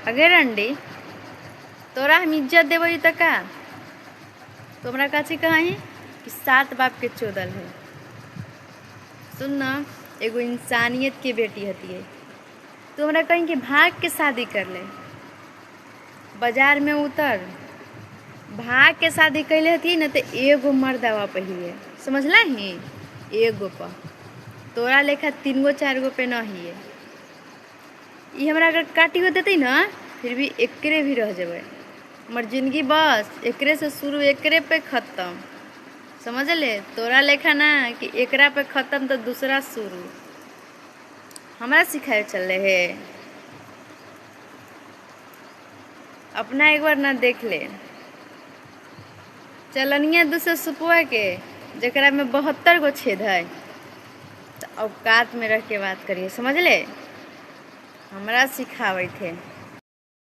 अगे रंडी तोरा हम इज्जत देवे त का तोमरा काची कहीं कि 7 बाप के चोदल है। सुन न, एगो इंसानियत की बेटी हती है। तू हमरा कहीं कि भाग के शादी कर ले, बाजार में उतर, भाग के शादी कैले हती न तो एगो मर्दवा पहिए, समझला ही, एगो पर तोरा लेखा 3 गो 4 गो पे न हिए। ई हमरा अगर काटी हो देती ना फिर भी एकरे भी रह जेबे। हमार जिंदगी बस एकरे से शुरू, एकरे पे खत्म, समझ ले। तोरा लेखा ना कि एकरा पे खत्म तो दूसरा शुरू। हमरा सिखाए चल रहे है, अपना एक बार ना देख ले। चलनिया दूसरे सुपुआ के जकरा में 72 गो छेद है, तो औकात में रह के बात करिए, समझ ले। हमरा सिखावे थे।